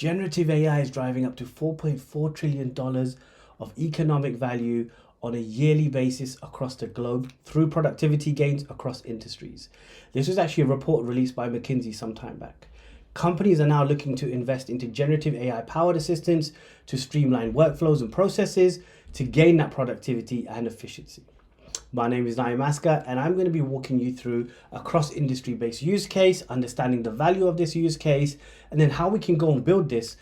Generative AI is driving up to $4.4 trillion of economic value on a yearly basis across the globe through productivity gains across industries. This was actually a report released by McKinsey some time back. Companies are now looking to invest into generative AI powered assistants to streamline workflows and processes to gain that productivity and efficiency. My name is Naeem Asker, and I'm going to be walking you through a cross-industry based use case, understanding the value of this use case, and then how we can go and build this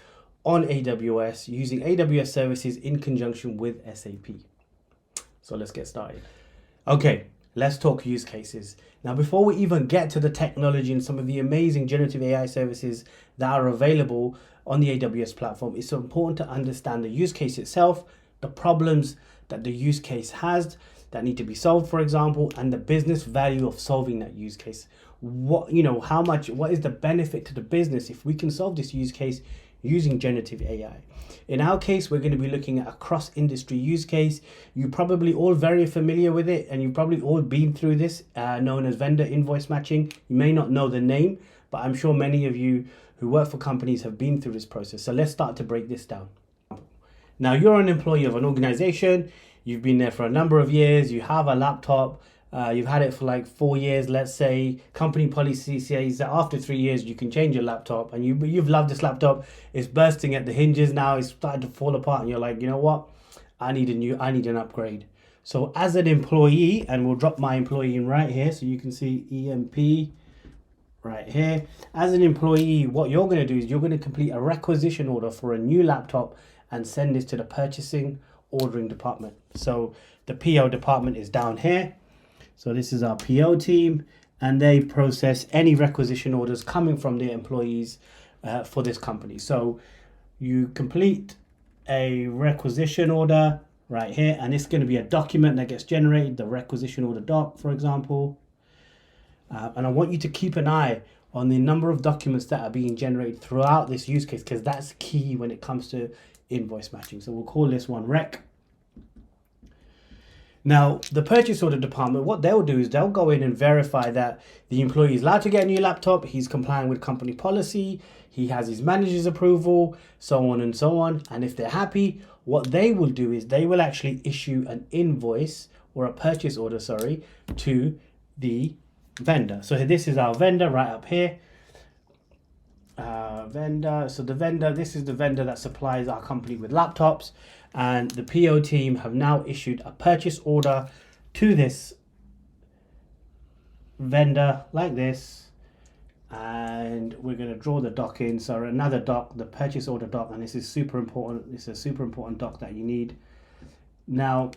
on AWS using AWS services in conjunction with SAP. So let's get started. Okay, let's talk use cases. Now, before we even get to the technology and some of the amazing generative AI services that are available on the AWS platform, it's important to understand the use case itself, the problems that the use case has that need to be solved, for example, and the business value of solving that use case. What is the benefit to the business if we can solve this use case using generative AI? In our case, we're going to be looking at a cross-industry use case. You're probably all very familiar with it, and you've probably all been through this, known as vendor invoice matching. You may not know the name, but I'm sure many of you who work for companies have been through this process. So let's start to break this down. Now, you're an employee of an organization. You've been there for a number of years. You have a laptop. You've had it for like 4 years, let's say. Company policy says that after 3 years, you can change your laptop. And you've loved this laptop. It's bursting at the hinges now. It's starting to fall apart. And you're like, you know what? I need an upgrade. So as an employee, and we'll drop my employee in right here so you can see EMP right here. As an employee, what you're going to do is you're going to complete a requisition order for a new laptop and send this to the purchasing ordering department. So the PO department is down here. So this is our PO team, and they process any requisition orders coming from their employees for this company. So you complete a requisition order right here, and it's going to be a document that gets generated, the requisition order doc, for example. And I want you to keep an eye on the number of documents that are being generated throughout this use case, because that's key when it comes to invoice matching. So we'll call this one rec. Now, the purchase order department, what they'll do is they'll go in and verify that the employee is allowed to get a new laptop, he's complying with company policy, he has his manager's approval, so on and so on. And if they're happy, what they will do is they will actually issue an invoice or a purchase order, to the vendor. So this is our vendor right up here. This is the vendor that supplies our company with laptops, and the PO team have now issued a purchase order to this vendor like this, and we're going to draw the doc in. So another doc, the purchase order doc, and this is super important. This is a super important doc that you need. Now,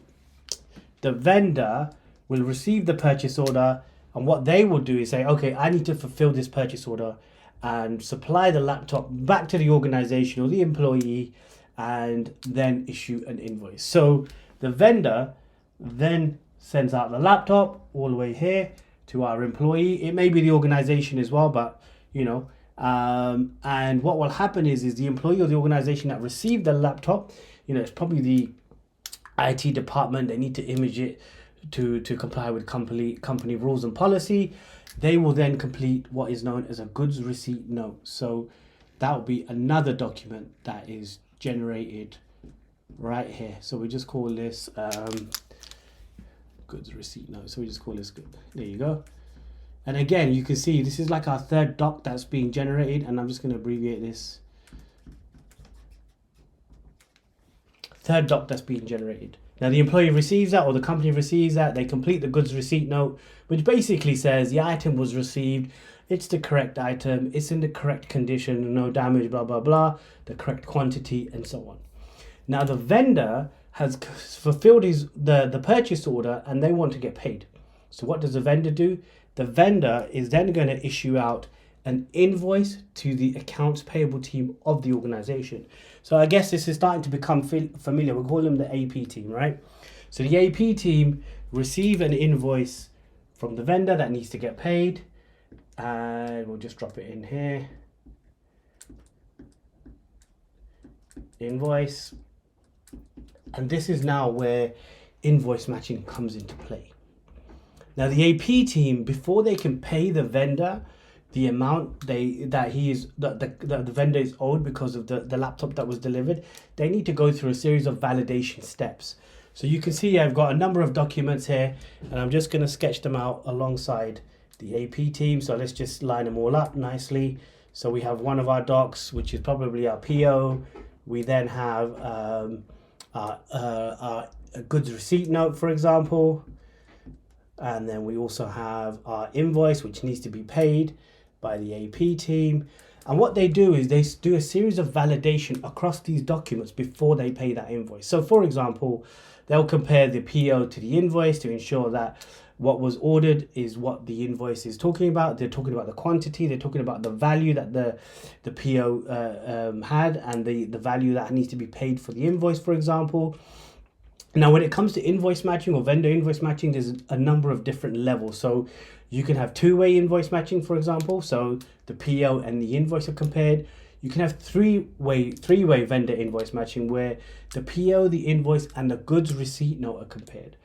the vendor will receive the purchase order, and what they will do is say, okay, I need to fulfill this purchase order and supply the laptop back to the organization or the employee, and then issue an invoice. So the vendor then sends out the laptop all the way here to our employee. It may be the organization as well, but and what will happen is the employee or the organization that received the laptop, it's probably the IT department. They need to image it to comply with company rules and policy. They will then complete what is known as a goods receipt note. So that will be another document that is generated right here. So we just call this goods receipt note. So we just call this good. There you go. And again, you can see this is like our third doc that's being generated, and I'm just going to abbreviate this. Third doc that's being generated. Now the employee receives that, or the company receives that, they complete the goods receipt note, which basically says the item was received, it's the correct item, it's in the correct condition, no damage, blah, blah, blah, the correct quantity, and so on. Now the vendor has fulfilled the purchase order, and they want to get paid. So what does the vendor do? The vendor is then going to issue out an invoice to the accounts payable team of the organization. So I guess this is starting to become familiar. We'll call them the AP team, right? So the AP team receive an invoice from the vendor that needs to get paid, and we'll just drop it in here. Invoice. And this is now where invoice matching comes into play. Now the AP team, before they can pay the vendor, the amount the vendor is owed because of the laptop that was delivered, they need to go through a series of validation steps. So you can see I've got a number of documents here, and I'm just going to sketch them out alongside the AP team. So let's just line them all up nicely. So we have one of our docs, which is probably our PO. We then have our goods receipt note, for example. And then we also have our invoice, which needs to be paid by the AP team. And what they do is they do a series of validation across these documents before they pay that invoice. So for example, they'll compare the PO to the invoice to ensure that what was ordered is what the invoice is talking about. They're talking about the quantity, they're talking about the value that the PO had, and the value that needs to be paid for the invoice, for example. Now, when it comes to invoice matching or vendor invoice matching, there's a number of different levels. So you can have two-way invoice matching, for example. So the PO and the invoice are compared. You can have three-way vendor invoice matching where the PO, the invoice, and the goods receipt note are compared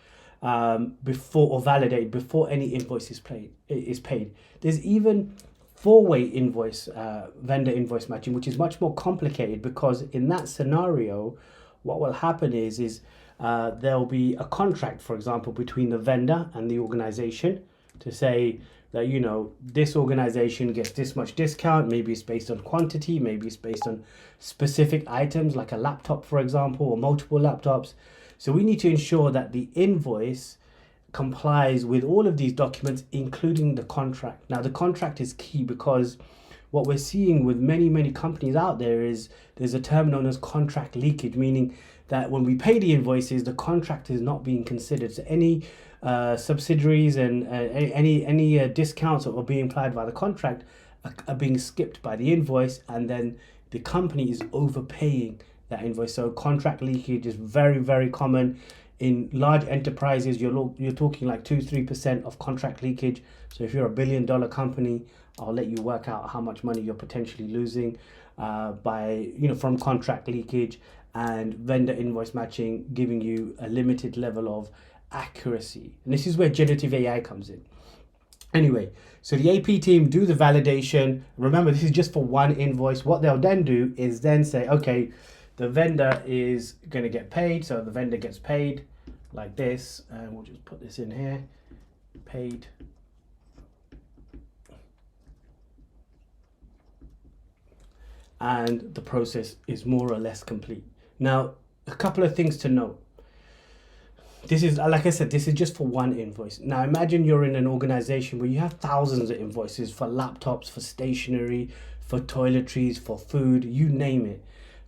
before or validated before any invoice is paid. There's even four-way vendor invoice matching, which is much more complicated because in that scenario, what will happen is there'll be a contract, for example, between the vendor and the organization to say that, you know, this organization gets this much discount. Maybe it's based on quantity, maybe it's based on specific items like a laptop, for example, or multiple laptops. So we need to ensure that the invoice complies with all of these documents, including the contract. Now, the contract is key because what we're seeing with many companies out there is there's a term known as contract leakage, meaning that when we pay the invoices, the contract is not being considered. So any subsidiaries and any discounts that are being applied by the contract are being skipped by the invoice, and then the company is overpaying that invoice. So contract leakage is very common. In large enterprises, you're talking like 2-3% of contract leakage. So if you're a $1 billion company, I'll let you work out how much money you're potentially losing from contract leakage and vendor invoice matching, giving you a limited level of accuracy. And this is where generative AI comes in. Anyway, so the AP team do the validation. Remember, this is just for one invoice. What they'll then do is then say, okay, the vendor is going to get paid. So the vendor gets paid like this, and we'll just put this in here, paid. And the process is more or less complete. Now, a couple of things to note. This is, like I said, this is just for one invoice. Now, imagine you're in an organization where you have thousands of invoices for laptops, for stationery, for toiletries, for food, you name it.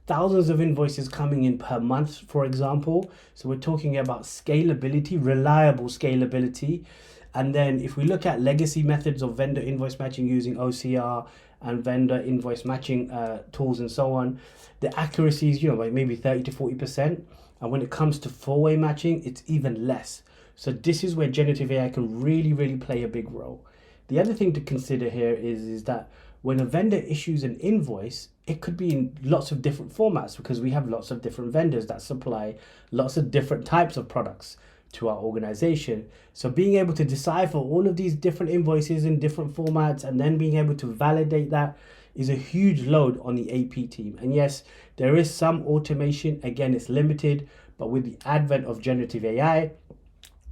Thousands of invoices coming in per month, for example. So we're talking about scalability, reliable scalability. And then if we look at legacy methods of vendor invoice matching using OCR and vendor invoice matching tools and so on, the accuracy is, like maybe 30 to 40%. And when it comes to four-way matching, it's even less. So this is where generative AI can really play a big role. The other thing to consider here is that when a vendor issues an invoice, it could be in lots of different formats because we have lots of different vendors that supply lots of different types of products to our organization. So being able to decipher all of these different invoices in different formats and then being able to validate that is a huge load on the AP team. And yes, there is some automation. Again, it's limited, but with the advent of generative AI,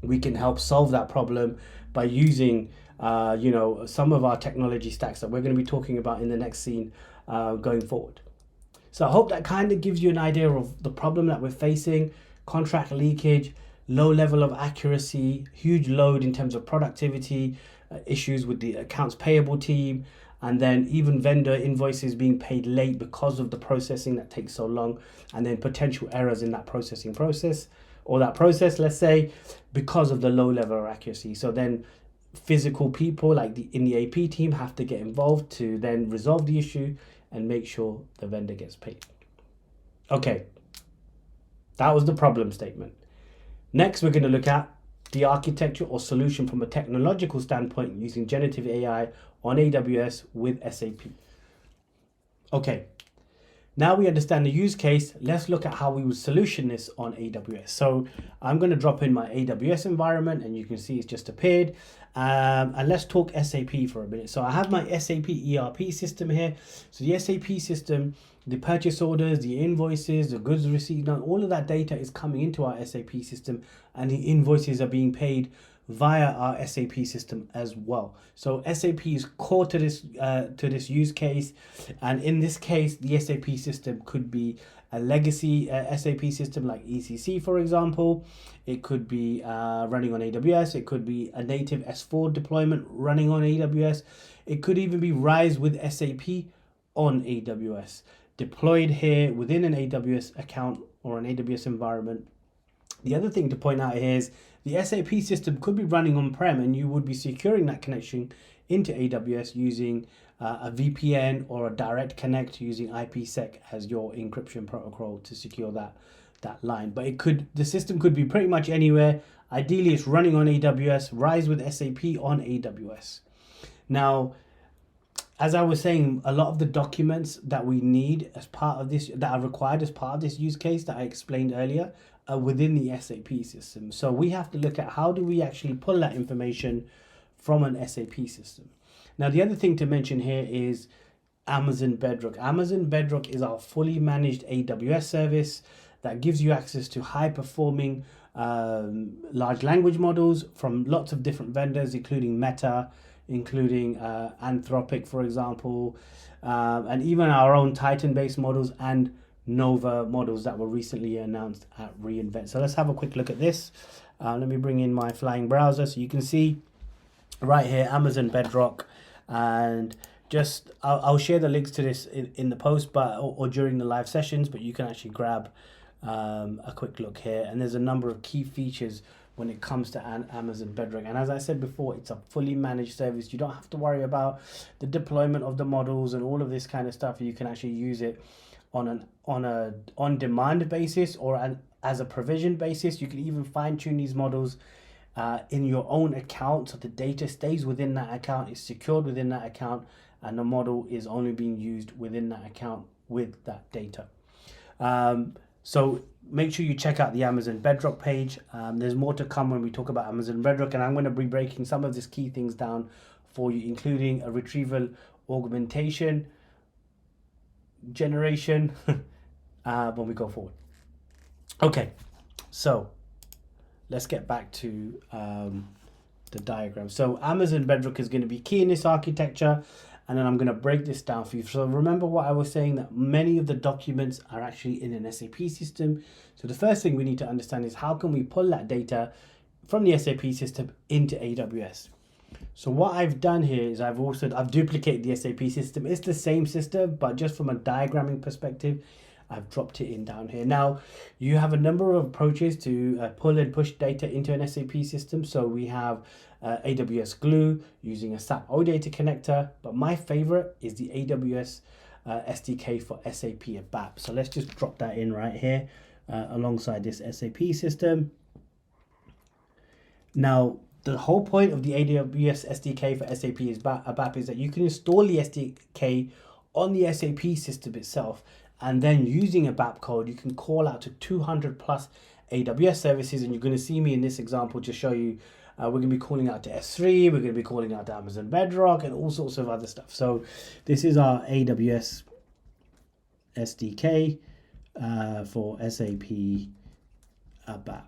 we can help solve that problem by using some of our technology stacks that we're going to be talking about in the next scene going forward. So I hope that kind of gives you an idea of the problem that we're facing: contract leakage, low level of accuracy, huge load in terms of productivity, issues with the accounts payable team, and then even vendor invoices being paid late because of the processing that takes so long, and then potential errors in that processing process, or that process, let's say, because of the low level of accuracy. So then physical people like in the AP team have to get involved to then resolve the issue and make sure the vendor gets paid. Okay, that was the problem statement. Next, we're going to look at the architecture or solution from a technological standpoint using generative AI on AWS with SAP. Okay, Now we understand the use case. Let's look at how we would solution this on AWS. So I'm going to drop in my AWS environment, and you can see it's just appeared. And let's talk SAP for a minute. So I have my SAP ERP system here. So the SAP system, the purchase orders, the invoices, the goods received, all of that data is coming into our SAP system, and the invoices are being paid via our SAP system as well. So SAP is core to this use case, and in this case, the SAP system could be a legacy SAP system like ECC, for example. It could be running on AWS. It could be a native S4 deployment running on AWS. It could even be RISE with SAP on AWS, deployed here within an AWS account or an AWS environment. The other thing to point out here is the SAP system could be running on-prem, and you would be securing that connection into AWS using a VPN or a direct connect using IPsec as your encryption protocol to secure that line. But the system could be pretty much anywhere. Ideally, it's running on AWS, RISE with SAP on AWS. Now, as I was saying, a lot of the documents that we need as part of this, that are required as part of this use case that I explained earlier, are within the SAP system. So we have to look at how do we actually pull that information from an SAP system. Now, the other thing to mention here is Amazon Bedrock. Amazon Bedrock is our fully managed AWS service that gives you access to high-performing large language models from lots of different vendors, including Meta, including Anthropic, for example, and even our own Titan-based models and Nova models that were recently announced at reInvent. So let's have a quick look at this. Let me bring in my flying browser so you can see right here Amazon Bedrock, and just I'll share the links to this in the post, or during the live sessions, but you can actually grab a quick look here, and there's a number of key features when it comes to Amazon Bedrock. And as I said before, it's a fully managed service. You don't have to worry about the deployment of the models and all of this kind of stuff. You can actually use it on a on-demand basis or as a provision basis. You can even fine-tune these models in your own account, so the data stays within that account, is secured within that account, and the model is only being used within that account with that data. So make sure you check out the Amazon Bedrock page. There's more to come when we talk about Amazon Bedrock, and I'm going to be breaking some of these key things down for you, including a retrieval augmentation generation when we go forward. Okay, so let's get back to the diagram. So Amazon Bedrock is going to be key in this architecture, and then I'm going to break this down for you. So remember what I was saying, that many of the documents are actually in an SAP system. So the first thing we need to understand is how can we pull that data from the SAP system into AWS. So what I've done here is I've duplicated the SAP system. It's the same system, but just from a diagramming perspective, I've dropped it in down here. Now, you have a number of approaches to pull and push data into an SAP system. So we have AWS Glue using a SAP OData connector, but my favorite is the AWS SDK for SAP ABAP. So let's just drop that in right here alongside this SAP system. Now, the whole point of the AWS SDK for SAP ABAP is that you can install the SDK on the SAP system itself, and then using a ABAP code, you can call out to 200 plus AWS services. And you're going to see me in this example to show you, we're going to be calling out to S3, we're going to be calling out to Amazon Bedrock, and all sorts of other stuff. So this is our AWS SDK for SAP ABAP.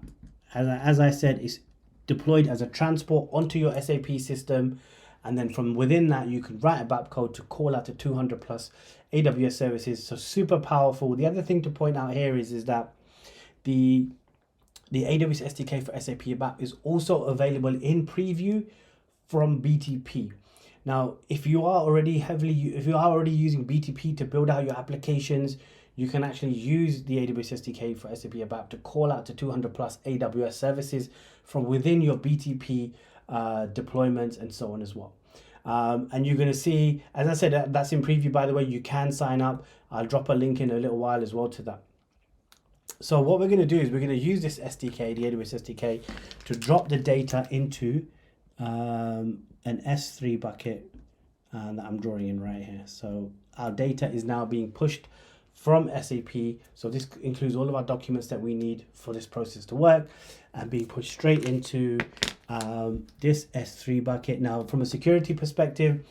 As I said, it's deployed as a transport onto your SAP system, and then from within that you can write a BAP code to call out to 200 plus AWS services. So super powerful. The other thing to point out here is that the AWS SDK for SAP ABAP is also available in preview from BTP. Now, if you are already using BTP to build out your applications, you can actually use the AWS SDK for SAP ABAP to call out to 200 plus AWS services from within your BTP deployments and so on as well. And you're going to see, as I said, that's in preview, by the way. You can sign up. I'll drop a link in a little while as well to that. So what we're going to do is we're going to use this SDK, the AWS SDK, to drop the data into an S3 bucket that I'm drawing in right here. So our data is now being pushed from SAP. So this includes all of our documents that we need for this process to work, and being pushed straight into this S3 bucket. Now, from a security perspective,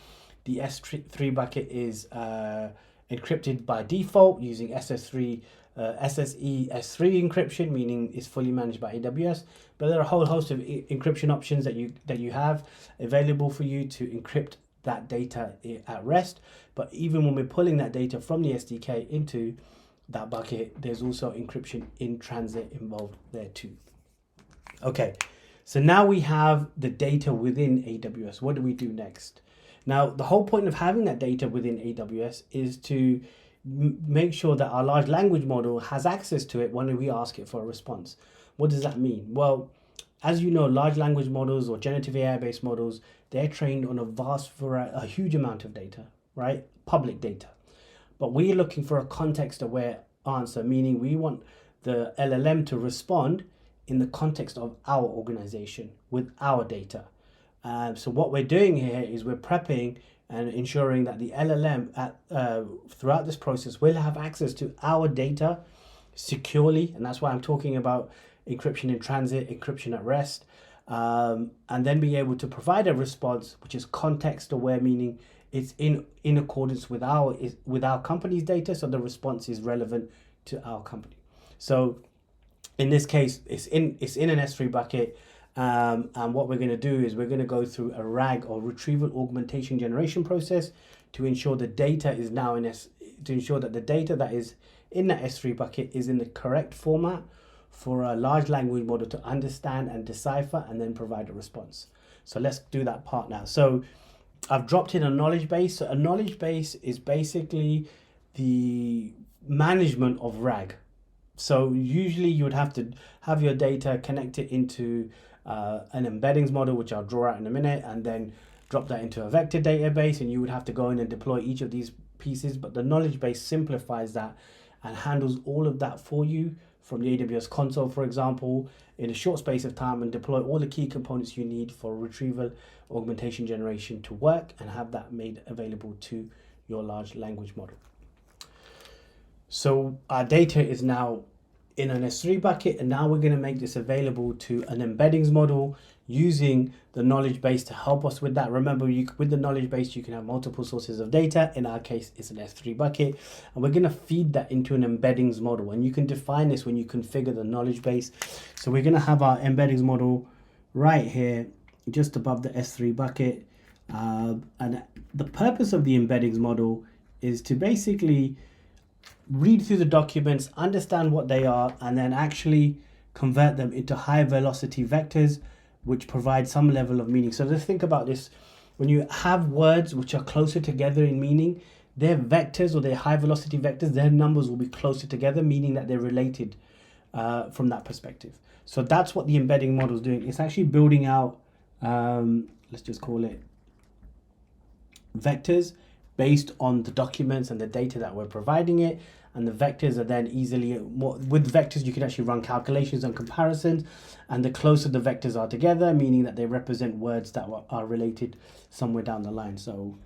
the S3 bucket is encrypted by default using SSE S3 encryption, meaning it's fully managed by AWS. But there are a whole host of encryption options that you have available for you to encrypt that data at rest. But even when we're pulling that data from the SDK into that bucket, there's also encryption in transit involved there too. Okay, so now we have the data within AWS. What do we do next? Now, the whole point of having that data within AWS is to make sure that our large language model has access to it when we ask it for a response. What does that mean? Well, as you know, large language models or generative AI based models, they're trained on a huge amount of data, right? Public data. But we're looking for a context aware answer, meaning we want the LLM to respond in the context of our organization with our data. So what we're doing here is we're prepping and ensuring that the LLM throughout this process will have access to our data securely. And that's why I'm talking about encryption in transit, encryption at rest, and then be able to provide a response which is context aware, meaning it's in accordance with our company's data. So the response is relevant to our company. So in this case, it's in an S3 bucket. And what we're going to do is we're going to go through a RAG or retrieval augmentation generation process to ensure the data is now to ensure that the data that is in that S3 bucket is in the correct format for a large language model to understand and decipher and then provide a response. So let's do that part now. So I've dropped in a knowledge base. So a knowledge base is basically the management of RAG. So usually you would have to have your data connected into an embeddings model, which I'll draw out in a minute, and then drop that into a vector database, and you would have to go in and deploy each of these pieces. But the knowledge base simplifies that and handles all of that for you from the AWS console, for example, in a short space of time, and deploy all the key components you need for retrieval augmentation generation to work and have that made available to your large language model. So our data is now in an S3 bucket, and now we're going to make this available to an embeddings model using the knowledge base to help us with that. Remember, with the knowledge base, you can have multiple sources of data. In our case, it's an S3 bucket, and we're going to feed that into an embeddings model. And you can define this when you configure the knowledge base. So we're going to have our embeddings model right here, just above the S3 bucket. And the purpose of the embeddings model is to basically read through the documents, understand what they are, and then actually convert them into high velocity vectors, which provide some level of meaning. So just think about this. When you have words which are closer together in meaning, their vectors or their high velocity vectors, their numbers will be closer together, meaning that they're related from that perspective. So that's what the embedding model is doing. It's actually building out, let's just call it vectors based on the documents and the data that we're providing it. And the vectors are then with vectors, you can actually run calculations and comparisons. And the closer the vectors are together, meaning that they represent words that are related somewhere down the line. So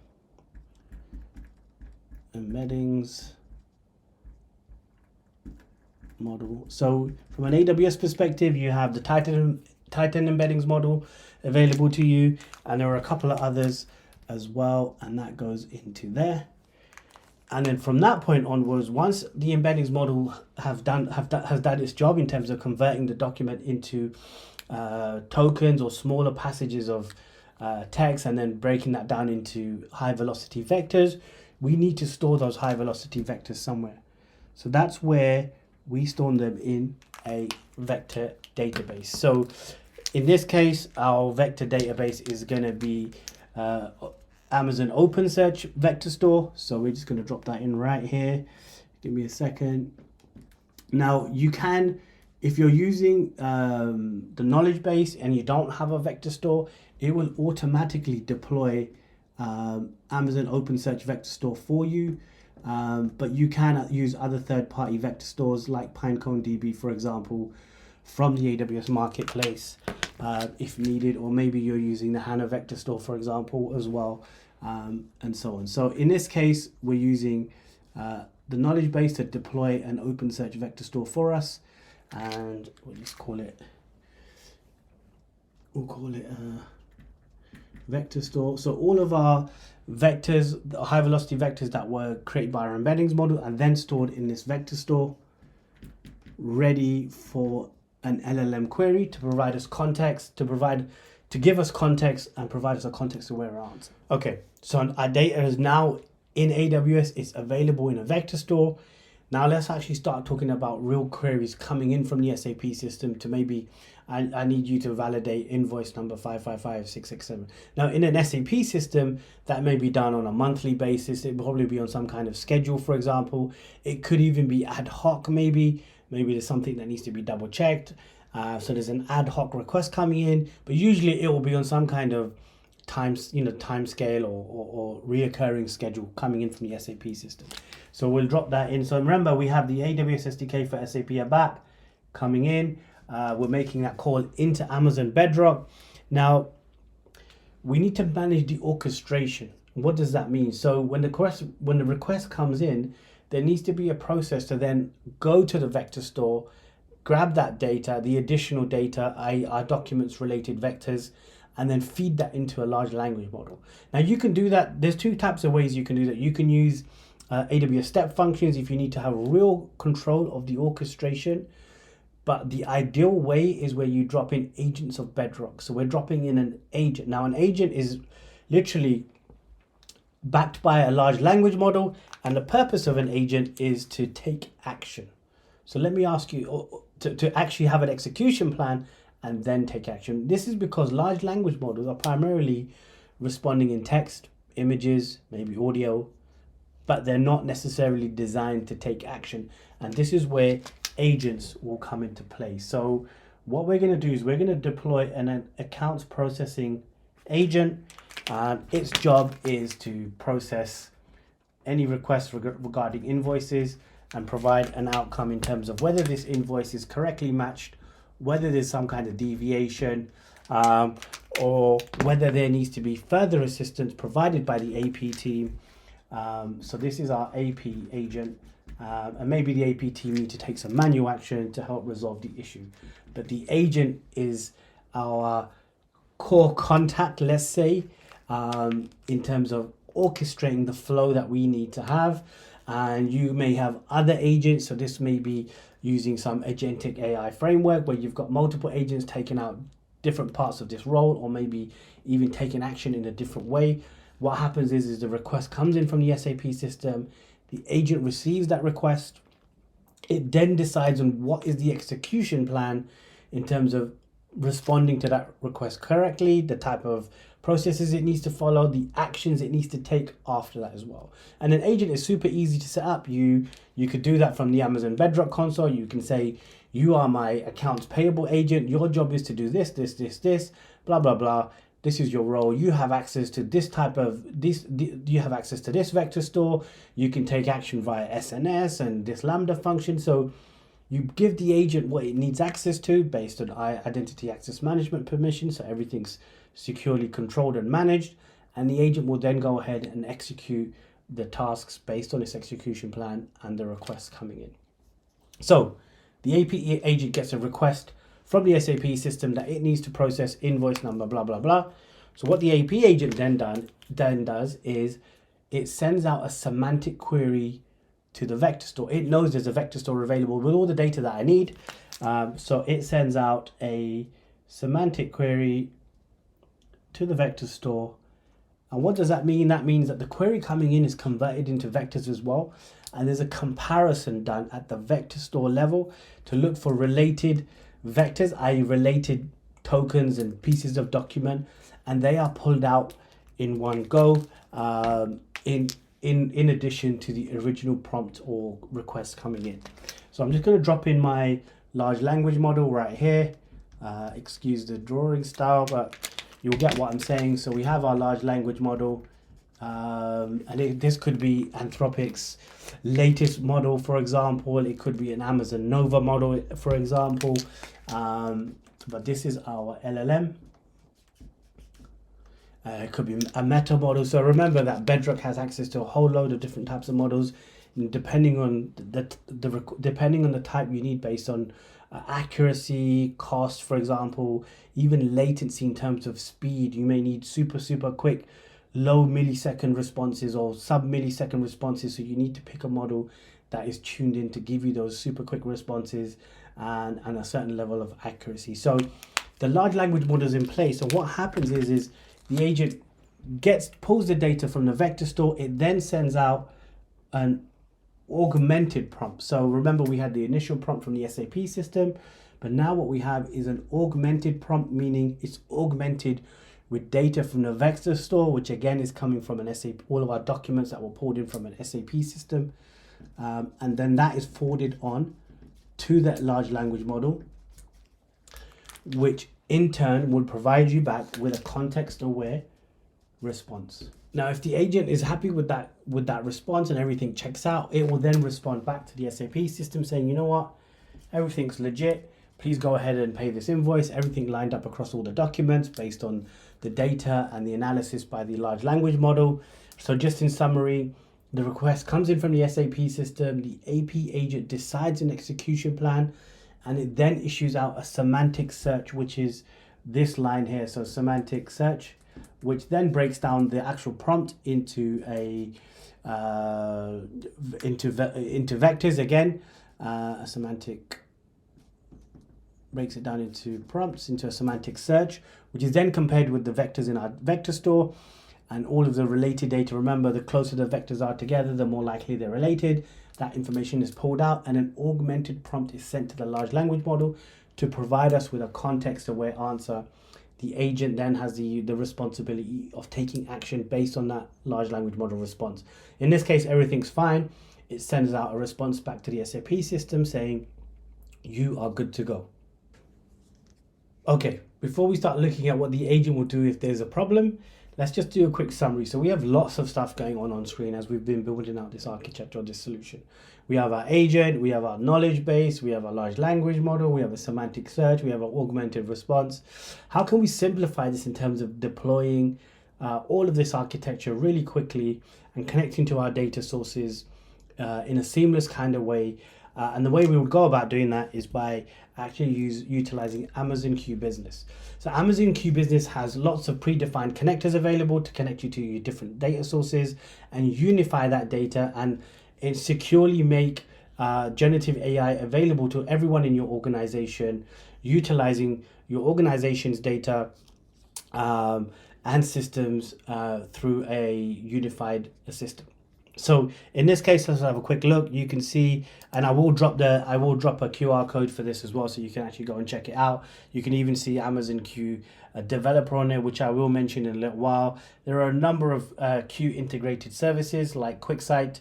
embeddings model. So from an AWS perspective, you have the Titan embeddings model available to you. And there are a couple of others as well. And that goes into there. And then from that point onwards, once the embeddings model has done its job in terms of converting the document into tokens or smaller passages of text, and then breaking that down into high velocity vectors, we need to store those high velocity vectors somewhere. So that's where we store them in a vector database. So in this case, our vector database is going to be Amazon OpenSearch vector store. So we're just going to drop that in right here. Give me a second. Now you can, if you're using the knowledge base and you don't have a vector store, it will automatically deploy Amazon OpenSearch vector store for you. But you can use other third-party vector stores like Pinecone DB, for example, from the AWS Marketplace if needed, or maybe you're using the HANA vector store, for example, as well, and so on. So in this case, we're using the knowledge base to deploy an open search vector store for us, and we'll just call it vector store. So all of our vectors, the high velocity vectors that were created by our embeddings model and then stored in this vector store, ready for an LLM query to provide us context, to give us context and provide us a context aware answer. Okay, so our data is now in AWS, it's available in a vector store. Now let's actually start talking about real queries coming in from the SAP system to maybe, I need you to validate invoice number 555667. Now in an SAP system, that may be done on a monthly basis. It will probably be on some kind of schedule, for example. It could even be ad hoc, maybe there's something that needs to be double checked. So there's an ad hoc request coming in, but usually it will be on some kind of time scale or reoccurring schedule coming in from the SAP system. So we'll drop that in. So remember, we have the AWS SDK for SAP ABAP coming in. We're making that call into Amazon Bedrock. Now, we need to manage the orchestration. What does that mean? So when the request comes in, there needs to be a process to then go to the vector store, grab that data, the additional data, our documents related vectors, and then feed that into a large language model. Now you can do that. There's two types of ways you can do that. You can use AWS step functions if you need to have real control of the orchestration. But the ideal way is where you drop in agents of Bedrock. So we're dropping in an agent. Now an agent is literally backed by a large language model, and the purpose of an agent is to take action. So let me ask you to actually have an execution plan and then take action. This is because large language models are primarily responding in text, images, maybe audio, but they're not necessarily designed to take action. And this is where agents will come into play. So what we're going to do is we're going to deploy an accounts processing agent. Its job is to process any requests regarding invoices and provide an outcome in terms of whether this invoice is correctly matched, whether there's some kind of deviation, or whether there needs to be further assistance provided by the AP team. So this is our AP agent, and maybe the AP team need to take some manual action to help resolve the issue. But the agent is our core contact, let's say, in terms of orchestrating the flow that we need to have. And you may have other agents, so this may be using some agentic AI framework where you've got multiple agents taking out different parts of this role, or maybe even taking action in a different way. What happens is the request comes in from the SAP system, the agent receives that request, it then decides on what is the execution plan in terms of responding to that request correctly, the type of processes it needs to follow, the actions it needs to take after that as well. And an agent is super easy to set up. You could do that from the Amazon Bedrock console. You can say, you are my accounts payable agent. Your job is to do this, blah, blah, blah. This is your role. You have access to this type of you have access to this vector store. You can take action via SNS and this Lambda function. So you give the agent what it needs access to based on identity access management permission. So everything's securely controlled and managed. And the agent will then go ahead and execute the tasks based on its execution plan and the requests coming in. So the AP agent gets a request from the SAP system that it needs to process invoice number, blah, blah, blah. So what the AP agent then does is it sends out a semantic query to the vector store. It knows there's a vector store available with all the data that I need. So it sends out a semantic query to the vector store. And what does that mean? That means that the query coming in is converted into vectors as well. And there's a comparison done at the vector store level to look for related vectors, i.e. related tokens and pieces of document, and they are pulled out in one go in addition to the original prompt or request coming in. So I'm just going to drop in my large language model right here. Excuse the drawing style, but you'll get what I'm saying. So we have our large language model, and this could be Anthropic's latest model, for example. It could be an Amazon Nova model, for example. But this is our LLM. It could be a meta model. So remember that Bedrock has access to a whole load of different types of models. depending on depending on the type you need, based on accuracy, cost, for example, even latency in terms of speed. You may need super quick, low millisecond responses or sub millisecond responses. So you need to pick a model that is tuned in to give you those super quick responses and a certain level of accuracy. So the large language model is in place. So what happens is the agent pulls the data from the vector store. It then sends out an augmented prompt. So remember, we had the initial prompt from the SAP system, but now what we have is an augmented prompt, meaning it's augmented with data from the vector store, which again is coming from an SAP, all of our documents that were pulled in from an SAP system. And then that is forwarded on to that large language model, which in turn will provide you back with a context-aware response. Now, if the agent is happy with that response and everything checks out, it will then respond back to the SAP system saying, you know what, everything's legit. Please go ahead and pay this invoice. Everything lined up across all the documents based on the data and the analysis by the large language model. So just in summary, the request comes in from the SAP system. The AP agent decides an execution plan, and it then issues out a semantic search, which is this line here. So semantic search, which then breaks down the actual prompt into vectors again. A semantic breaks it down into prompts, into a semantic search, which is then compared with the vectors in our vector store and all of the related data. Remember, the closer the vectors are together, the more likely they're related. That information is pulled out, and an augmented prompt is sent to the large language model to provide us with a context-aware answer. The agent then has the responsibility of taking action based on that large language model response. In this case, everything's fine. It sends out a response back to the SAP system saying, you are good to go. Okay, before we start looking at what the agent will do if there's a problem, let's just do a quick summary. So we have lots of stuff going on screen as we've been building out this architecture or this solution. We have our agent, we have our knowledge base, we have our large language model, we have a semantic search, we have an augmented response. How can we simplify this in terms of deploying all of this architecture really quickly and connecting to our data sources in a seamless kind of way? And the way we would go about doing that is by actually utilizing Amazon Q Business. So Amazon Q Business has lots of predefined connectors available to connect you to your different data sources and unify that data and securely make generative AI available to everyone in your organization, utilizing your organization's data and systems through a unified system. So in this case, let's have a quick look. You can see, and I will drop a QR code for this as well, so you can actually go and check it out. You can even see Amazon Q developer on there, which I will mention in a little while. There are a number of Q integrated services like QuickSight,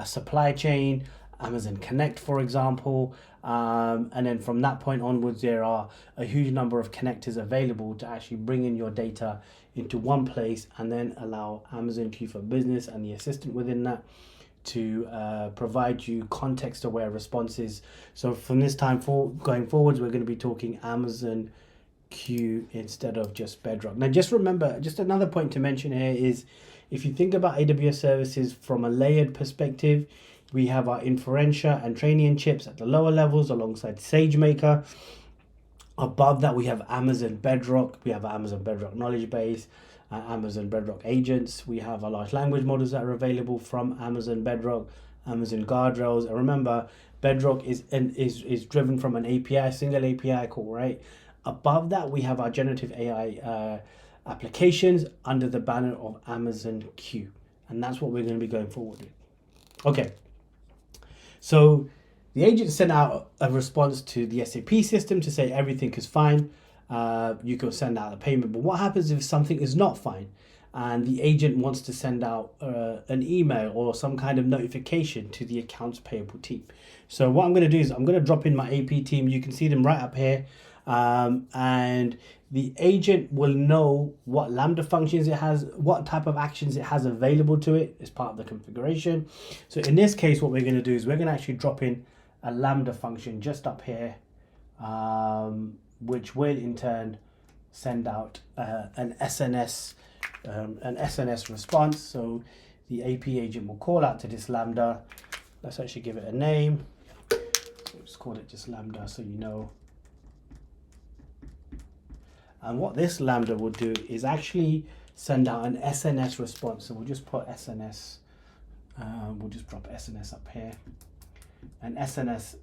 Supply Chain, Amazon Connect, for example. And then from that point onwards, there are a huge number of connectors available to actually bring in your data into one place and then allow Amazon Q for Business and the assistant within that to provide you context-aware responses. So from this time going forwards, we're going to be talking Amazon Q instead of just Bedrock. Now, just remember, just another point to mention here is, if you think about AWS services from a layered perspective, we have our Inferentia and Trainian chips at the lower levels alongside SageMaker. Above that, we have Amazon Bedrock. We have Amazon Bedrock Knowledge Base, Amazon Bedrock Agents. We have our large language models that are available from Amazon Bedrock, Amazon Guardrails. And remember, Bedrock is driven from an API, single API call, right? Above that, we have our generative AI applications under the banner of Amazon Q. And that's what we're going to be going forward with. Okay. So the agent sent out a response to the SAP system to say everything is fine. You can send out a payment. But what happens if something is not fine and the agent wants to send out an email or some kind of notification to the accounts payable team? So what I'm going to do is I'm going to drop in my AP team. You can see them right up here. And the agent will know what Lambda functions it has, what type of actions it has available to it as part of the configuration. So in this case, what we're going to do is we're going to actually drop in a Lambda function just up here, which will in turn send out an SNS response. So the AP agent will call out to this Lambda Let's actually give it a name. Let's call it just Lambda so you know. And what this Lambda will do is actually send out an SNS response. So we'll just put SNS, we'll just drop SNS up here. An SNS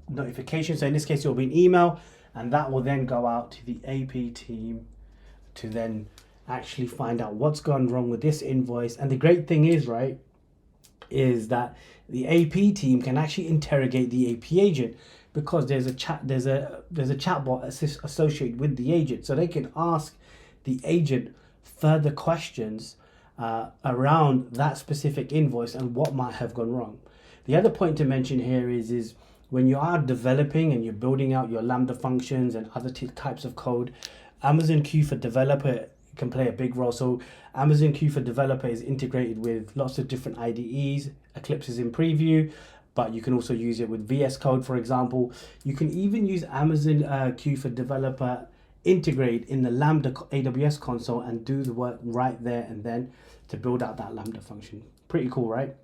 notification. So in this case, it will be an email, and that will then go out to the AP team to then actually find out what's gone wrong with this invoice. And the great thing is, right, is that the AP team can actually interrogate the AP agent, because there's a chatbot associated with the agent, so they can ask the agent further questions around that specific invoice and what might have gone wrong. The other point to mention here is when you are developing and you're building out your Lambda functions and other types of code, Amazon Q for Developer can play a big role. So Amazon Q for Developer is integrated with lots of different IDEs. Eclipse is in preview, but you can also use it with VS Code, for example. You can even use Amazon Q for Developer integrate in the Lambda AWS console and do the work right there and then to build out that Lambda function. Pretty cool, right?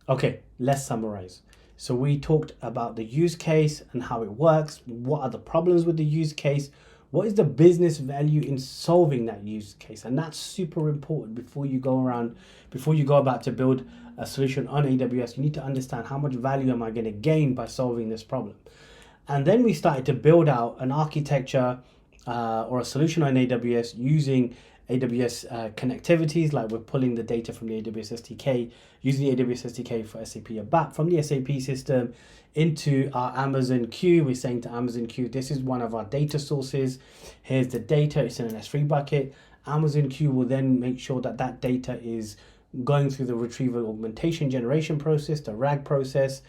Okay, let's summarize. So we talked about the use case and how it works. What are the problems with the use case? What is the business value in solving that use case? And that's super important before you go about to build a solution on AWS. You need to understand how much value am I going to gain by solving this problem. And then we started to build out an architecture or a solution on AWS using AWS connectivities, like we're pulling the data from the AWS SDK, using the AWS SDK for SAP ABAP from the SAP system into our Amazon Q. We're saying to Amazon Q, this is one of our data sources. Here's the data, it's in an S3 bucket. Amazon Q will then make sure that that data is going through the retrieval augmentation generation process, the RAG process,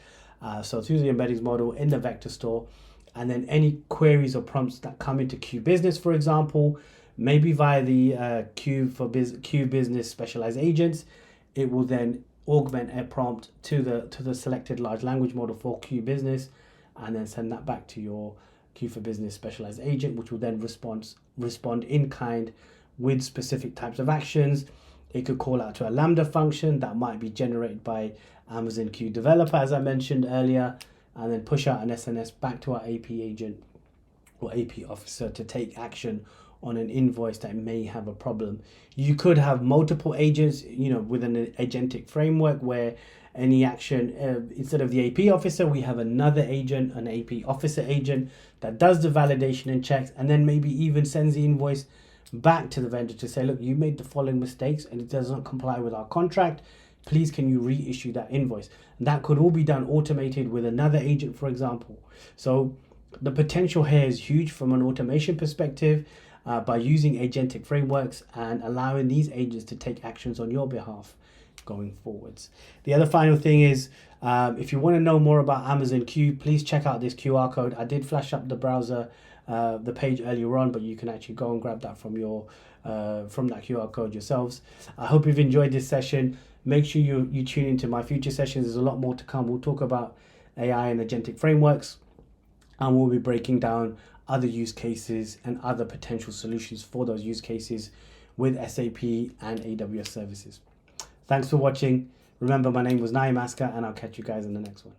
so through the embeddings model in the vector store. And then any queries or prompts that come into Q Business, for example, maybe via the Q Business specialized agents, it will then augment a prompt to the selected large language model for Q Business, and then send that back to your Q for Business specialized agent, which will then respond in kind with specific types of actions. It could call out to a Lambda function that might be generated by Amazon Q Developer, as I mentioned earlier, and then push out an SNS back to our AP agent or AP officer to take action on an invoice that may have a problem. You could have multiple agents, with an agentic framework where any action, instead of the AP officer, we have another agent, an AP officer agent that does the validation and checks, and then maybe even sends the invoice back to the vendor to say, look, you made the following mistakes and it doesn't comply with our contract. Please, can you reissue that invoice? And that could all be done automated with another agent, for example. So the potential here is huge from an automation perspective by using agentic frameworks and allowing these agents to take actions on your behalf going forwards. The other final thing is, if you want to know more about Amazon Q, please check out this QR code. I did flash up the browser, the page earlier on, but you can actually go and grab that from that QR code yourselves. I hope you've enjoyed this session. Make sure you tune into my future sessions. There's a lot more to come. We'll talk about AI and agentic frameworks, and we'll be breaking down other use cases and other potential solutions for those use cases with SAP and AWS services. Thanks for watching. Remember, my name was Naim Asker, and I'll catch you guys in the next one.